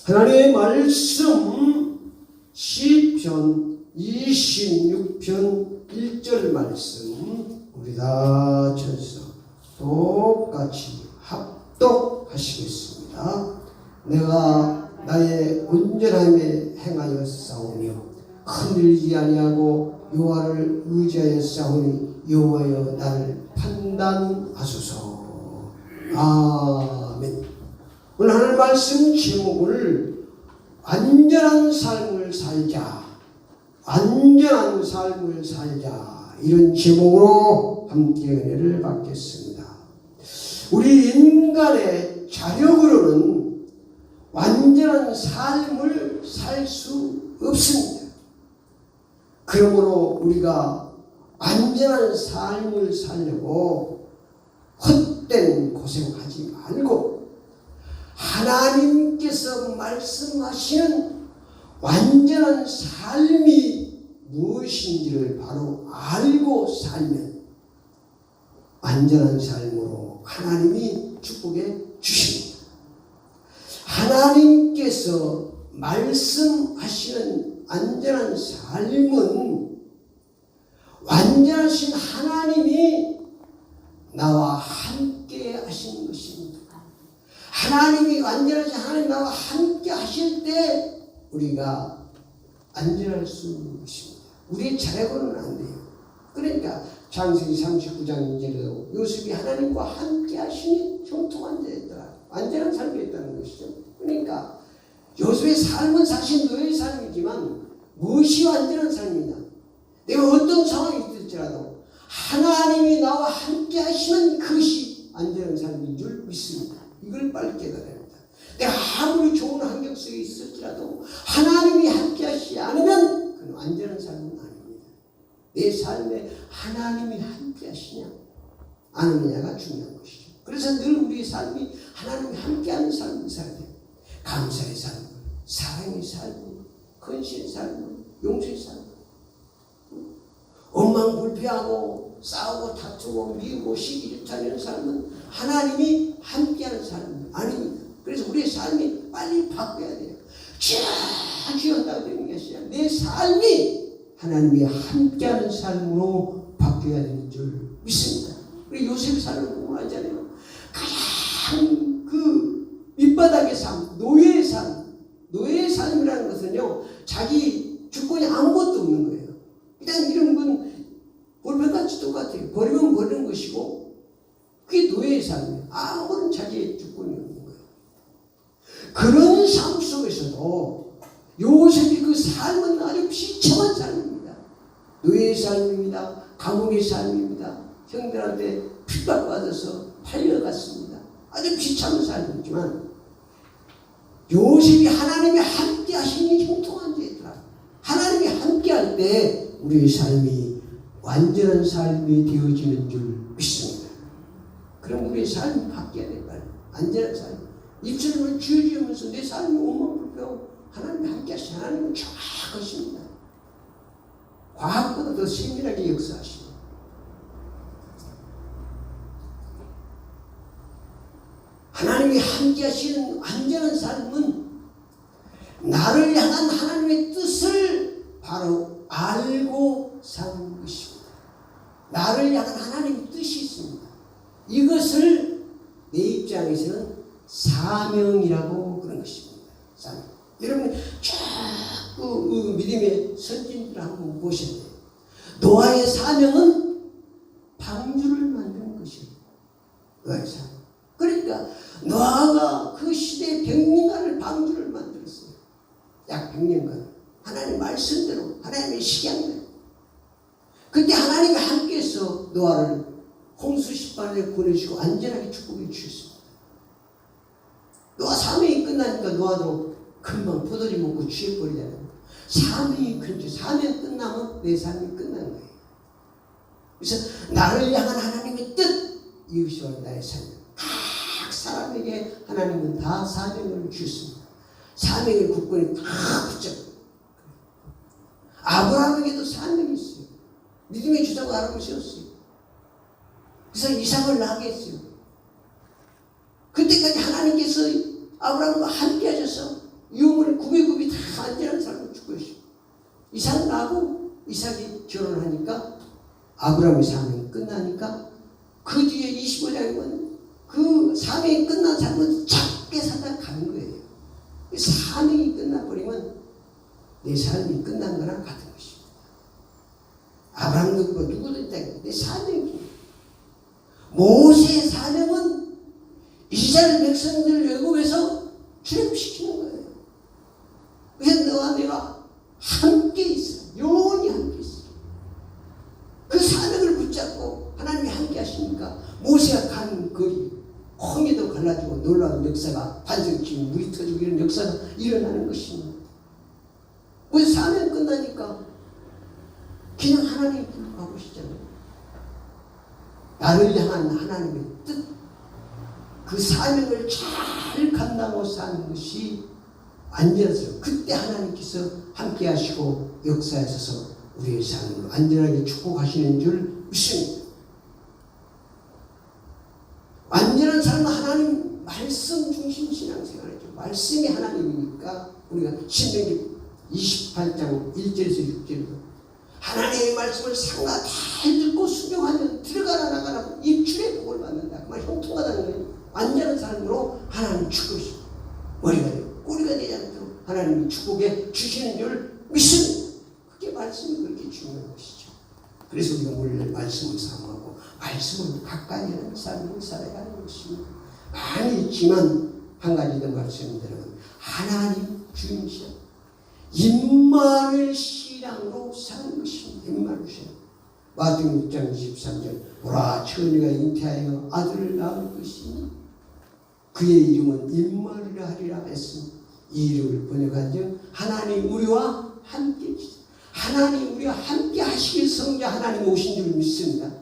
하나님의 말씀 시편 26편 1절 말씀 우리 다 쳐서 똑같이 합독하시겠습니다. 내가 나의 온전함에 행하여 싸우며 흔들리지 아니하고 여호와를 의지하여 싸우니 여호와여 나를 판단하소서. 아멘. 오늘 하나님 말씀 제목을 완전한 삶을 살자, 완전한 삶을 살자, 이런 제목으로 함께 은혜를 받겠습니다. 우리 인간의 자력으로는 완전한 삶을 살 수 없습니다. 그러므로 우리가 완전한 삶을 살려고 헛된 고생하지 말고 하나님께서 말씀하시는 완전한 삶이 무엇인지를 바로 알고 살면 완전한 삶으로 하나님이 축복해 주십니다. 하나님께서 말씀하시는 완전한 삶은 완전하신 하나님이 나와 함께 하신 것입니다. 하나님이 완전하신 하나님 나와 함께 하실 때 우리가 안전할 수 있습니다. 우리의 자력으로는 안 돼요. 그러니까 창세기 39장 2절에도 요셉이 하나님과 함께 하시니 형통한 자였더라. 완전한 삶이었다는 것이죠. 그러니까 요셉의 삶은 사실 노예의 삶이지만 무엇이 완전한 삶이냐? 내가 어떤 상황이 있을지라도 하나님이 나와 함께 하시는 그것이 안전한 삶인 줄 믿습니다. 이걸 빨리 깨달아야 합니다. 내가 아무리 좋은 환경 속에 있을지라도 하나님이 함께 하시지 않으면 그건 안전한 삶은 아닙니다. 내 삶에 하나님이 함께 하시냐 안 하느냐가 중요한 것이죠. 그래서 늘 우리의 삶이 하나님이 함께하는 삶을 살아야 돼요. 감사의 삶, 사랑의 삶, 헌신의 삶, 용서의 삶. 원망불패하고 싸우고 다투고 미우고 시기질투하는 삶은 하나님이 함께하는 삶은 아닙니다. 그래서 우리의 삶이 빨리 바뀌어야 돼요. 주여 한다고 되는 것이 아니라 내 삶이 하나님이 함께하는 삶으로 바뀌어야 되는 줄 믿습니다. 우리 요셉의 삶을 공부하잖아요. 가장 그 밑바닥의 삶, 노예의 삶. 노예의 삶이라는 것은요, 자기 주권이 아무것도 없는 거예요. 그냥 이런 건 볼펜같이 똑같아요. 버리면 버리는 것이고 그게 노예의 삶이에요. 아무런 자기의 주권이 없는 거예요. 그런 삶 속에서도 요셉이 그 삶은 아주 비참한 삶입니다. 노예의 삶입니다. 감옥의 삶입니다. 형들한테 핍박받아서 팔려갔습니다. 아주 비참한 삶이지만 요셉이 하나님이 함께 하시니 형통한 자이더라. 하나님이 함께 할 때 우리의 삶이 완전한 삶이 되어지는 줄 믿습니다. 그럼 우리의 삶이 바뀌어야 될까요? 완전한 삶. 입술을 쥐어지면서 내 삶이 원망불패하고 하나님이 함께 하시니 하나님은 정확하십니다. 과학보다 더 세밀하게 역사하십니다. 하나님이 함께 하시는 완전한 삶은 나를 향한 하나님의 뜻을 바로 알고 사는 것입니다. 나를 향한 하나님의 뜻이 있습니다. 이것을 내 입장에서는 사명이라고 그런 것입니다. 사명. 여러분 자꾸 믿음의 선진들을 한번 보셔야 돼요. 노아의 사명은 방주를 만드는 것입니다. 노아의 사명. 그러니까 노아가 그 시대에 100년간을 방주를 만들었어요. 약 100년간. 하나님 말씀대로, 하나님의 식양대로. 그때 하나님이 함께해서 노아를 홍수 심판에 보내주시고 안전하게 축복해 주셨습니다. 노아 사명이 끝나니까 노아도 금방 포도주 먹고 취해버리잖아요. 사명이 큰지 사명 끝나면 내 삶이 끝나는 거예요. 그래서 나를 향한 하나님의 뜻, 이것이 나의 삶. 각 사람에게 하나님은 다 사명을 주셨습니다. 사명의 국권이 다 붙잡고. 아브라함에게도 사명이 있어요. 믿음의 주자고 하나님을 세웠어요. 그래서 이삭을 낳게 했어요. 그때까지 하나님께서 아브라함과 함께 하셔서 유물을 굽이굽이 다 안전한 삶을 줄 것이고 이삭 나고 이삭이 결혼하니까 아브라함의 사명이 끝나니까 그 뒤에 25장이면 그 사명이 끝난 삶은 작게 살다 가는 거예요. 사명이 끝나버리면 내 삶이 끝난 거랑 같은 것입니다. 아브라함도 그렇고 누구도 있다. 내 사명이. 모세의 사명은 이스라엘 백성들을 애굽에서 출애굽시키는 거예요. 그래서 너와 내가 함께 있어. 영원히 함께 있어. 그 사명을 붙잡고 하나님이 함께 하시니까 모세가 가는 거리 홍해도 갈라지고 놀라운 역사가 반석지고 물이 터지고 이런 역사가 일어나는 것입니다. 그 사명 끝나니까 그냥 하나님이 불러 가보시잖아요. 나를 향한 하나님의 뜻, 그 사명을 잘 감당하고 사는 것이 안전해서 그때 하나님께서 함께 하시고 역사에 서서 우리의 삶을 안전하게 축복하시는 줄 믿습니다. 완전한 삶은 하나님 말씀 중심 신앙생활이죠. 말씀이 하나님이니까 우리가 신명기 28장 1절에서 6절로 하나님의 말씀을 상가 잘 듣고 순종하면 들어가라 나가라 입출의 복을 받는다. 그 말이 형통하다는 거예요. 완전한 삶으로 하나님 축복이시고 머리가 되고 꼬리가 되지 않도록 하나님이 축복해 주시는 줄 믿습니다. 그게 말씀이 그렇게 중요한 것이죠. 그래서 우리가 원래 말씀을 사모하고 말씀을 가까이 하는 삶을 살아야 하는 것입니다. 많이 있지만 한 가지 더 말씀드리면 하나님 주인이시여 임마누엘 신앙으로 사는 것입니다. 임마누엘 신앙. 마태복음 6장 23절 보라 처녀가 잉태하여 아들을 낳을 것이니 그의 이름은 임마누엘이라 하리라 했습니다. 이 이름을 번역한 하나님 우리와 함께 계시다. 하나님 우리와 함께 하시길 성자 하나님 오신 줄 믿습니다.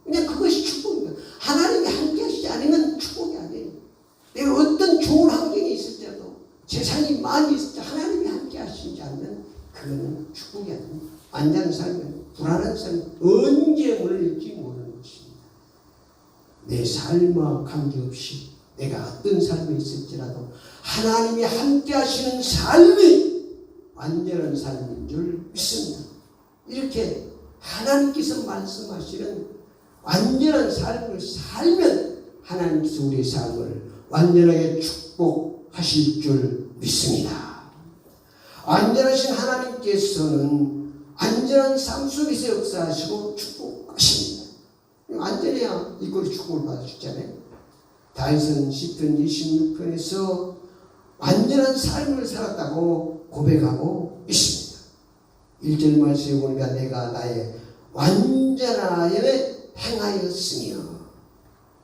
그냥 그것이 축복입니다. 하나님이 함께 하시지 않으면 축복이 아니에요. 내가 어떤 좋은 환경에 있을지라도 세상이 많이 있을 때 하나님이 함께 하시지 않으면 그거는 축복이 아닙니다. 안전한 삶은 불안한 삶은 언제 몰릴지 모르는 것입니다. 내 삶과 관계없이 내가 어떤 삶에 있을지라도 하나님이 함께 하시는 삶이 완전한 삶인 줄 믿습니다. 이렇게 하나님께서 말씀하시는 완전한 삶을 살면 하나님께서 우리의 삶을 완전하게 축복하실 줄 믿습니다. 완전하신 하나님께서는 안전한 삶 속에서 역사하시고 축복하십니다. 안전해야 이꼴 축복을 받을 수 있잖아요. 다윗은 시편 26편에서 완전한 삶을 살았다고 고백하고 있습니다. 1절 말씀에 보니까 내가 나의 완전함에 행하였으며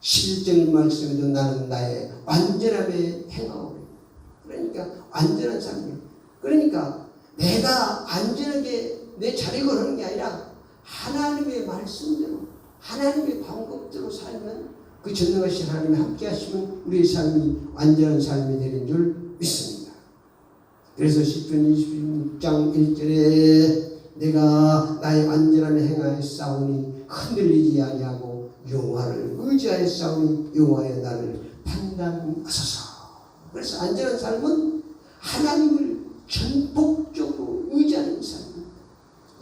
11절 말씀에도 나는 나의 완전함에 행하오리. 그러니까 완전한 삶이에요. 그러니까 내가 안전하게 내 자리 걸는 게 아니라 하나님의 말씀대로 하나님의 방법대로 살면 그 전능하신 하나님이 함께 하시면 우리의 삶이 완전한 삶이 되는 줄 믿습니다. 그래서 시편 26장 1절에 내가 나의 완전함에 행하여 싸우니 흔들리지 아니하고 여호와를 의지하여 싸우니 여호와의 나를 판단하소서. 그래서 안전한 삶은 하나님을 전폭적으로 의지하는 삶입니다.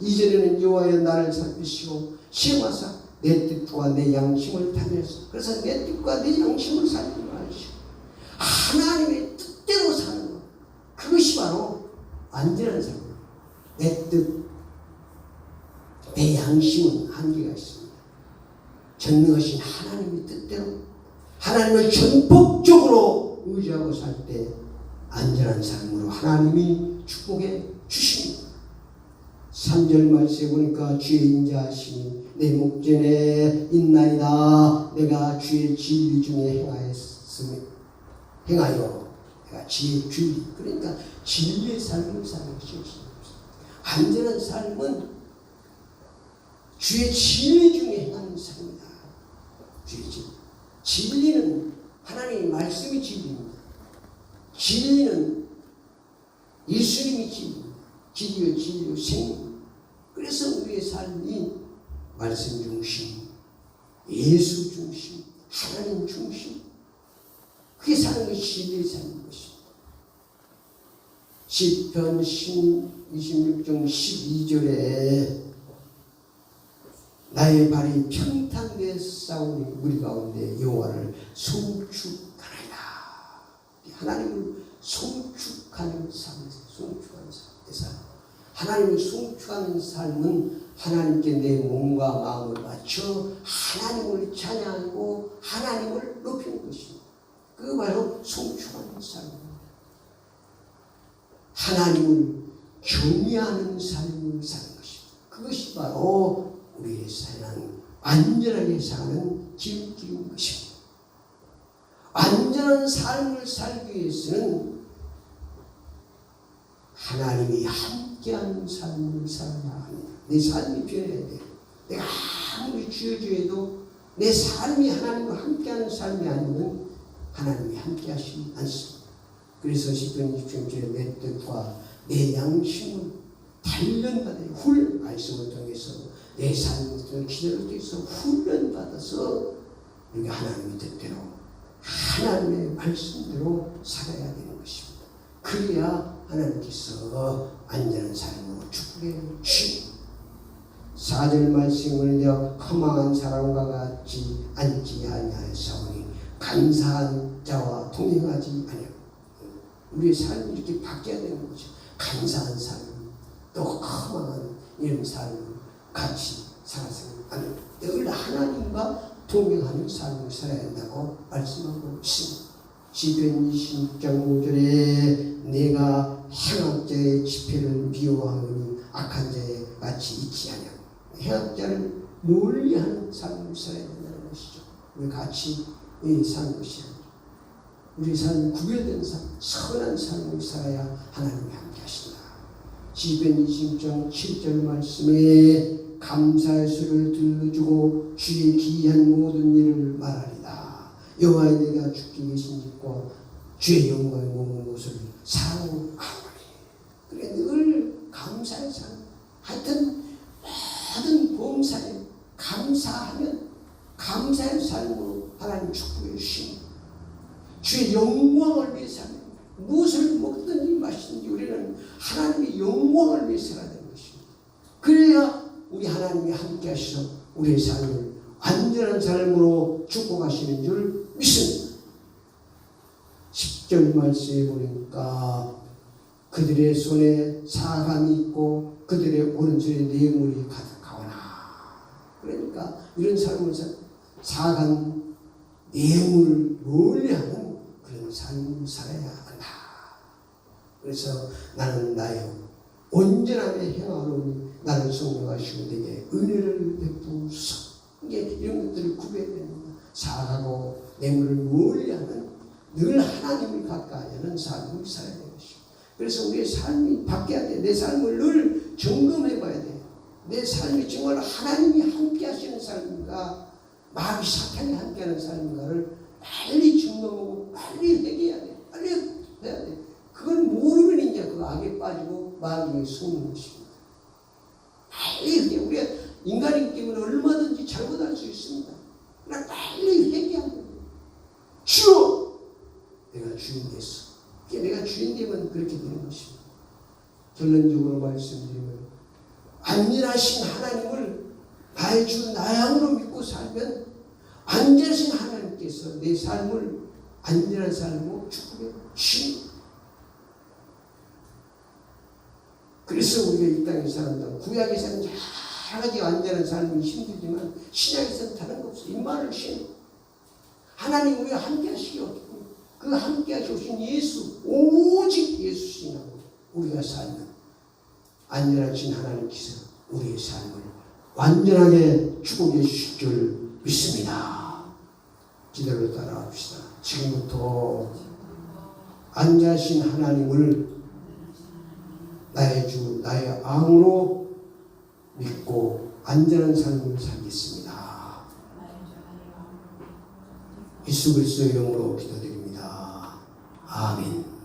2절에는 여호와의 나를 살피시고 시험하사 내 뜻과 내 양심을 다면서 그래서 내 뜻과 내 양심을 살피고 하시고 하나님의 뜻대로 사는 것 그것이 바로 안전한 삶입니다. 내 뜻, 내 양심은 한계가 있습니다. 전능하신 하나님의 뜻대로 하나님을 전폭적으로 의지하고 살 때 안전한 삶으로 하나님이 축복해 주십니다. 3절 말씀에 보니까 주의 인자하심이 내 목전에 있나이다. 내가 주의 진리 중에 행하여 내가 주의 진리 그러니까 진리의 삶을 사는 것이 없습니다. 안전한 삶은 주의 진리 중에 행하는 삶이다. 주의 진리. 진리는 하나님의 말씀이 진리입니다. 진리는 예수님이 진리입니다. 진리요 진리요 생명. 그래서 우리의 삶이 말씀 중심, 예수 중심, 하나님 중심. 그게 사는 것이 진리의 삶인 것입니다. 시편 26장 12절에 나의 발이 평탄하게 싸우니 무리 가운데 여호와를 송축하나이다. 하나님을 송축하는 삶, 송축하는 삶. 하나님을 송축하는 삶은 하나님께 내 몸과 마음을 맞춰 하나님을 찬양하고 하나님을 높이는 것입니다. 그거 바로 송축하는 삶입니다. 하나님을 경외하는 삶을 사는 것입니다. 그것이 바로 우리의 사는 완전하게 사는 기름기인 것입니다. 완전한 삶을 살기 위해서는 하나님이 함께하는 삶을 살아야 합니다. 내 삶이 변해야 돼요. 내가 아무리 주여주여도 내 삶이 하나님과 함께하는 삶이 아니면 하나님이 함께하시지 않습니다. 그래서 시편 26절에 내 뜻과 내 양심을 단련받아요. 말씀을 통해서 내 삶을 기도를 통해서 훈련받아서 우리가 하나님의 뜻대로 하나님의 말씀대로 살아야 되는 것입니다. 그래야 하나님께서 안전한 삶으로 축복해 주십니다. 4절 말씀을 내가 허망한 사람과 같지 않지 아니하였사오니 감사한 자와 동행하지 아니하고 우리의 삶이 이렇게 바뀌어야 되는 거죠. 감사한 삶, 또 허망한 이런 삶을 같이 살아서는 안 됩니다. 늘 하나님과 동행하는 삶을 살아야 한다고 말씀하고 있습니다. 시편 26장 5절에 내가 행악자의 지폐를 미워하오니 악한 자의 같이 있지 아니하고 행악자를 멀리하는 삶을 살아야 된다는 것이죠. 우리 같이 사는 것이 아니라 우리 삶이 구별된 삶, 선한 삶을 살아야 하나님이 함께 하신다. 시편 26장 7절 말씀에 감사의 수를 들려주고 주의 기이한 모든 일을 말하리다. 여호와의 내가 죽게 계신 집과 주의 영광의 몸의 모습을 사랑하오니. 그래 늘 감사의 삶. 하여튼 모든 범사에 감사하면 감사의 삶으로 하나님 축복해 주십니다. 주의 영광을 위해 사는 무엇을 먹든지 마시든지 우리는 하나님의 영광을 위해 살아야 되는 것입니다. 그래야 우리 하나님이 함께 하셔서 우리의 삶을 완전한 삶으로 축복하시는 줄 믿습니다. 10절 말씀에 보니까 그들의 손에 사감이 있고 그들의 오른손에 뇌물이 가득하오나. 그러니까 이런 삶을 사감, 뇌물을 멀리하는 그런 삶을 살아야 한다. 그래서 나는 나의 온전함에 행하노니 나를 성령하시고 내게 은혜를 베푸소서. 이게 이런 것들을 구별해야 됩니다. 사하고 뇌물을 멀리하는 늘 하나님을 가까이 하는 삶을 살아야 되는 것입니다. 그래서 우리의 삶이 바뀌어야 돼. 내 삶을 늘 점검해 봐야 돼. 내 삶이 정말 하나님이 함께 하시는 삶인가 마귀 사탄이 함께하는 삶인가를 빨리 점검하고 빨리 회개해야 돼. 빨리 해야 돼. 그걸 모르면 이제 그 악에 빠지고 마귀에 속는 것입니다. 빨리 회개. 우리가 인간이기 때문에 얼마든지 잘못할 수 있습니다. 그러나 빨리 회개하는 거예요. 주여! 내가 주인 됐어. 내가 주인 되면 그렇게 되는 것입니다. 결론적으로 말씀드리면 안전하신 하나님을 나의 주 나의 왕으로 믿고 살면 안전하신 하나님께서 내 삶을 안전한 삶으로 축복해 주십니다. 그래서 우리가 이 땅에 사는다. 구약에서는 여러 가지 안전한 삶이 힘들지만 신약에서는 다른 거 없어요. 임마를 신 하나님 우리가 함께 하시고 그 함께 하시신 예수 오직 예수 신하고 우리가 살면 안전하신 하나님께서 우리의 삶을 완전하게 축복해 주실 줄 믿습니다. 기도를 따라합시다. 지금부터 안전하신 하나님을 나의 주 나의 왕으로 믿고 안전한 삶을 살겠습니다. 예수 그리스도의 이름으로 기도드립니다. 아멘.